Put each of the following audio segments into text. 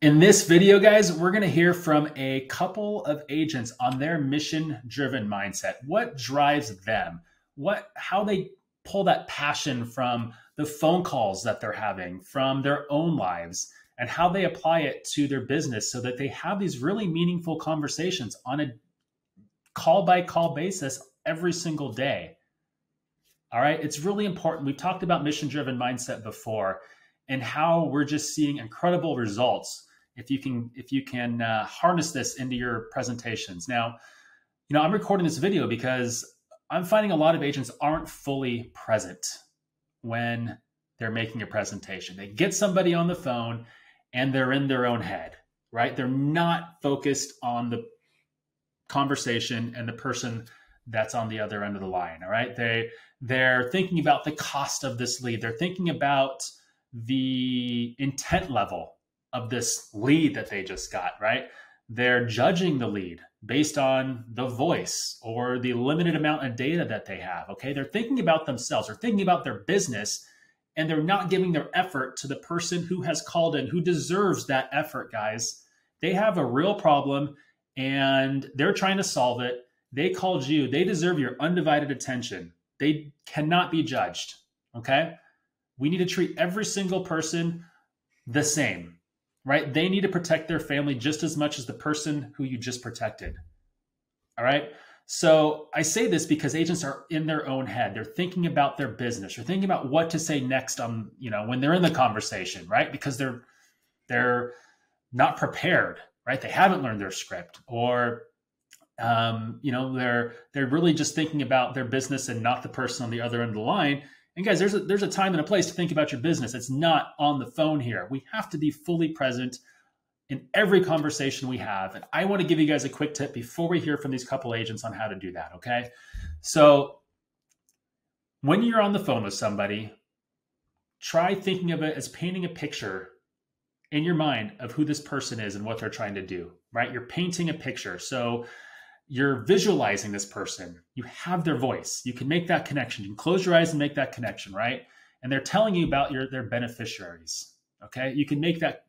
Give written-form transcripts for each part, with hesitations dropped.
In this video, guys, we're going to hear from a couple of agents on their mission-driven mindset. What drives them? How they pull that passion from the phone calls that they're having, from their own lives, and how they apply it to their business so that they have these really meaningful conversations on a call-by-call basis every single day. All right, it's really important. We've talked about mission-driven mindset before and how we're just seeing incredible results if you can harness this into your presentations. Now, I'm recording this video because I'm finding a lot of agents aren't fully present when they're making a presentation. They get somebody on the phone and they're in their own head, right? They're not focused on the conversation and the person that's on the other end of the line. All right. They're thinking about the cost of this lead. They're thinking about the intent level of this lead that they just got, right? They're judging the lead based on the voice or the limited amount of data that they have. Okay. They're thinking about themselves, they're thinking about their business, and they're not giving their effort to the person who has called in, who deserves that effort, guys. They have a real problem and they're trying to solve it. They called you. They deserve your undivided attention. They cannot be judged. Okay. We need to treat every single person the same, right? They need to protect their family just as much as the person who you just protected. All right. So I say this because agents are in their own head. They're thinking about their business. They're thinking about what to say next on, when they're in the conversation, right? Because they're not prepared, right? They haven't learned their script, or they're really just thinking about their business and not the person on the other end of the line. And guys, there's a time and a place to think about your business. It's not on the phone here. We have to be fully present in every conversation we have. And I want to give you guys a quick tip before we hear from these couple agents on how to do that. Okay. So when you're on the phone with somebody, try thinking of it as painting a picture in your mind of who this person is and what they're trying to do, right? You're painting a picture. So you're visualizing this person. You have their voice. You can make that connection. You can close your eyes and make that connection, right? And they're telling you about their beneficiaries. Okay. You can make that,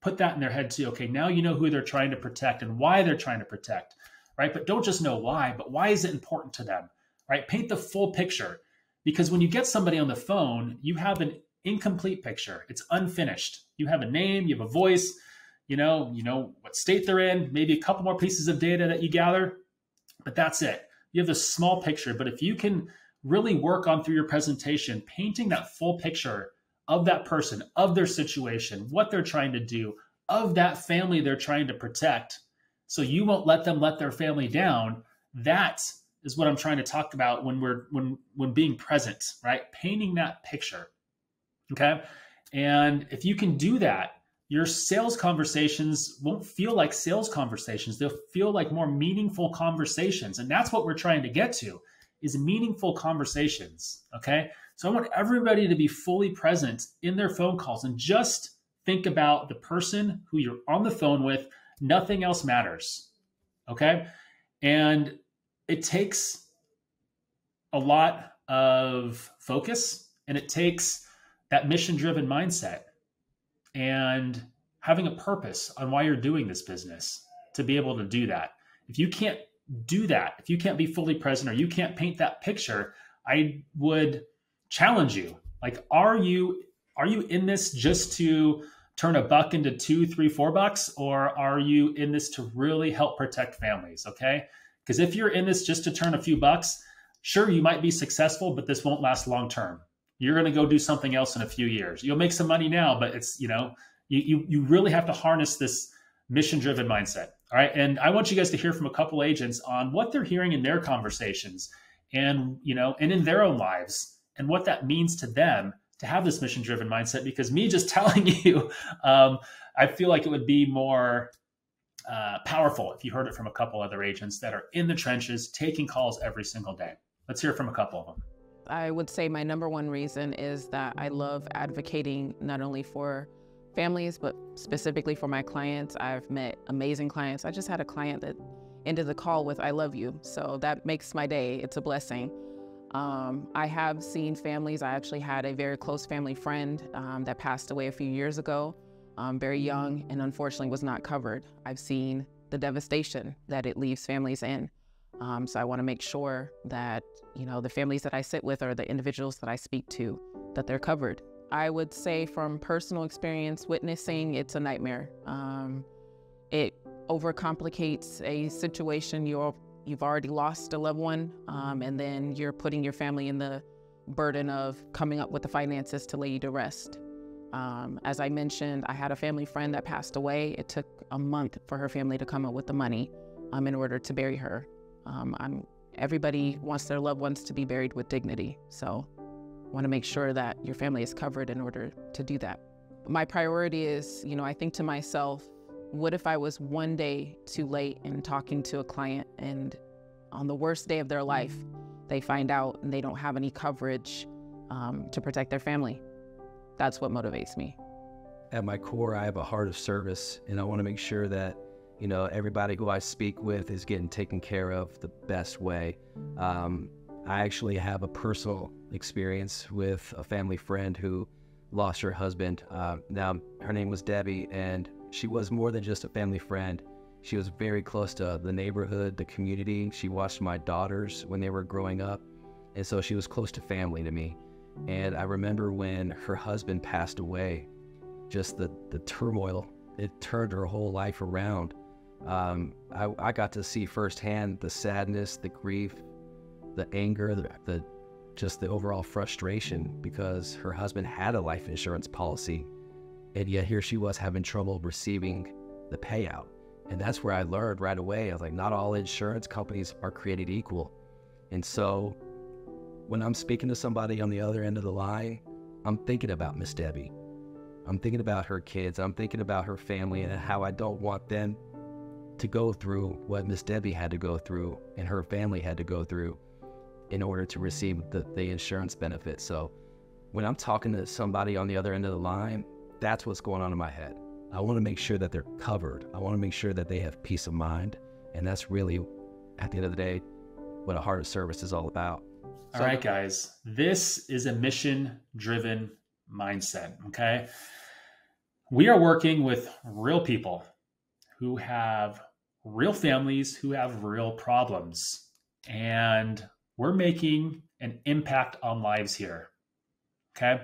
put that in their head too. Okay. Now you know who they're trying to protect and why they're trying to protect, right? But don't just know why, but why is it important to them, right? Paint the full picture, because when you get somebody on the phone, you have an incomplete picture. It's unfinished. You have a name, you have a voice, you know what state they're in, maybe a couple more pieces of data that you gather, but that's it. You have a small picture. But if you can really work on through your presentation, painting that full picture of that person, of their situation, what they're trying to do, of that family they're trying to protect, so you won't let them let their family down. That is what I'm trying to talk about when being present, right? Painting that picture. Okay. And if you can do that, your sales conversations won't feel like sales conversations. They'll feel like more meaningful conversations. And that's what we're trying to get to, is meaningful conversations. Okay. So I want everybody to be fully present in their phone calls and just think about the person who you're on the phone with. Nothing else matters. Okay. And it takes a lot of focus, and it takes that mission-driven mindset and having a purpose on why you're doing this business to be able to do that. If you can't do that, if you can't be fully present, or you can't paint that picture, I would challenge you. Like, are you in this just to turn a buck into $2, $3, $4, or are you in this to really help protect families? Okay. Because if you're in this just to turn a few bucks, sure, you might be successful, but this won't last long term. You're going to go do something else in a few years. You'll make some money now, but it's, you really have to harness this mission-driven mindset. All right. And I want you guys to hear from a couple agents on what they're hearing in their conversations and in their own lives, and what that means to them to have this mission-driven mindset. Because me just telling you, I feel like it would be more powerful if you heard it from a couple other agents that are in the trenches, taking calls every single day. Let's hear from a couple of them. I would say my number one reason is that I love advocating not only for families, but specifically for my clients. I've met amazing clients. I just had a client that ended the call with, "I love you." So that makes my day. It's a blessing. I have seen families. I actually had a very close family friend that passed away a few years ago. very young, and unfortunately was not covered. I've seen the devastation that it leaves families in. So I want to make sure that, the families that I sit with or the individuals that I speak to, that they're covered. I would say from personal experience witnessing, it's a nightmare. It overcomplicates a situation. You've already lost a loved one, and then you're putting your family in the burden of coming up with the finances to lay you to rest. As I mentioned, I had a family friend that passed away. It took a month for her family to come up with the money in order to bury her. Everybody wants their loved ones to be buried with dignity. So I want to make sure that your family is covered in order to do that. My priority is, I think to myself, what if I was one day too late in talking to a client, and on the worst day of their life, they find out and they don't have any coverage to protect their family? That's what motivates me. At my core, I have a heart of service, and I want to make sure that everybody who I speak with is getting taken care of the best way. I actually have a personal experience with a family friend who lost her husband. Now, her name was Debbie, and she was more than just a family friend. She was very close to the neighborhood, the community. She watched my daughters when they were growing up, and so she was close to family to me. And I remember when her husband passed away, just the turmoil, it turned her whole life around. I got to see firsthand the sadness, the grief, the anger, just the overall frustration, because her husband had a life insurance policy, and yet here she was having trouble receiving the payout. And that's where I learned right away. I was like, not all insurance companies are created equal. And so when I'm speaking to somebody on the other end of the line, I'm thinking about Miss Debbie. I'm thinking about her kids. I'm thinking about her family and how I don't want them to go through what Miss Debbie had to go through and her family had to go through in order to receive the insurance benefits. So when I'm talking to somebody on the other end of the line, that's what's going on in my head. I want to make sure that they're covered. I want to make sure that they have peace of mind. And that's really, at the end of the day, what a heart of service is all about. All right, guys, this is a mission-driven mindset, okay? We are working with real people who have real families, who have real problems, and we're making an impact on lives here, okay?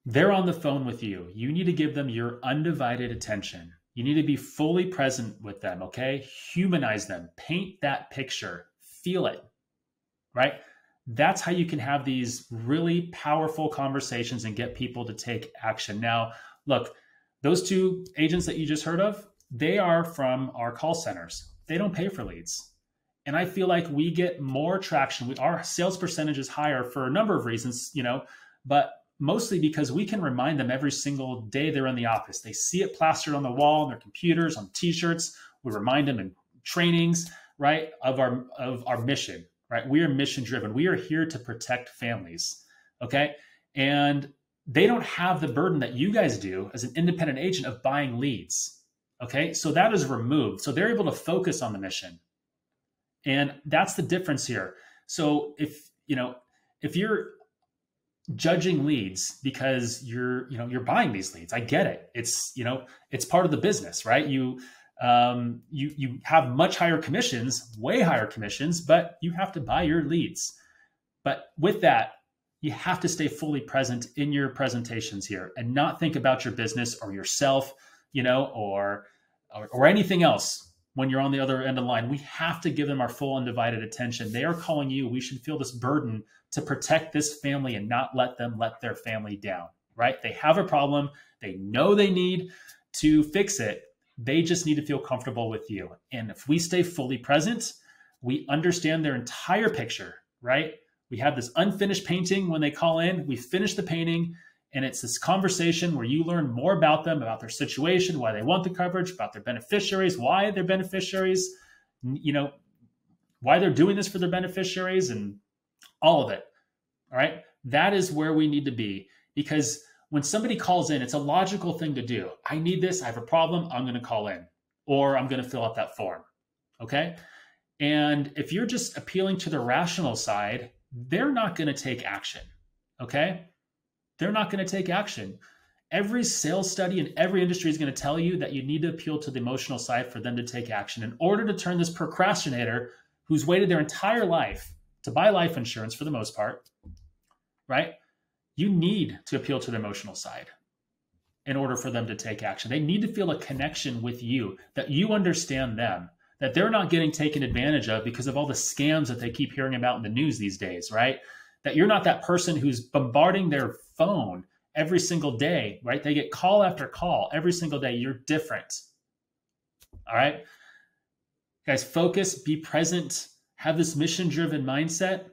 They're on the phone with you. You need to give them your undivided attention. You need to be fully present with them, okay? Humanize them, paint that picture, feel it, right? That's how you can have these really powerful conversations and get people to take action. Now, look, those two agents that you just heard of, they are from our call centers. They don't pay for leads. And I feel like we get more traction. Our sales percentage is higher for a number of reasons, but mostly because we can remind them every single day they're in the office. They see it plastered on the wall, on their computers, on t-shirts. We remind them in trainings, right, of our mission, right? We are mission driven. We are here to protect families, okay? And they don't have the burden that you guys do as an independent agent of buying leads, okay? So that is removed. So they're able to focus on the mission. And that's the difference here. So if you're judging leads because you're buying these leads, I get it. It's part of the business, right? You have much higher commissions, way higher commissions, but you have to buy your leads. But with that, you have to stay fully present in your presentations here and not think about your business or yourself, or anything else. When you're on the other end of the line, we have to give them our full undivided attention. They are calling you. We should feel this burden to protect this family and not let them let their family down, right? They have a problem. They know they need to fix it. They just need to feel comfortable with you. And if we stay fully present, we understand their entire picture, right? We have this unfinished painting when they call in. We finish the painting, and it's this conversation where you learn more about them, about their situation, why they want the coverage, about their beneficiaries, why they're beneficiaries, why they're doing this for their beneficiaries, and all of it. All right. That is where we need to be, because when somebody calls in, it's a logical thing to do. I need this. I have a problem. I'm going to call in, or I'm going to fill out that form. Okay. And if you're just appealing to the rational side, they're not going to take action. Okay. They're not going to take action. Every sales study in every industry is going to tell you that you need to appeal to the emotional side for them to take action in order to turn this procrastinator who's waited their entire life to buy life insurance for the most part, right? You need to appeal to the emotional side in order for them to take action. They need to feel a connection with you, that you understand them, that they're not getting taken advantage of because of all the scams that they keep hearing about in the news these days, right? That you're not that person who's bombarding their phone every single day, right? They get call after call every single day. You're different. All right. Guys, focus, be present, have this mission-driven mindset,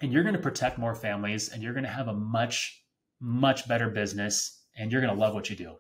and you're going to protect more families, and you're going to have a much, much better business, and you're going to love what you do.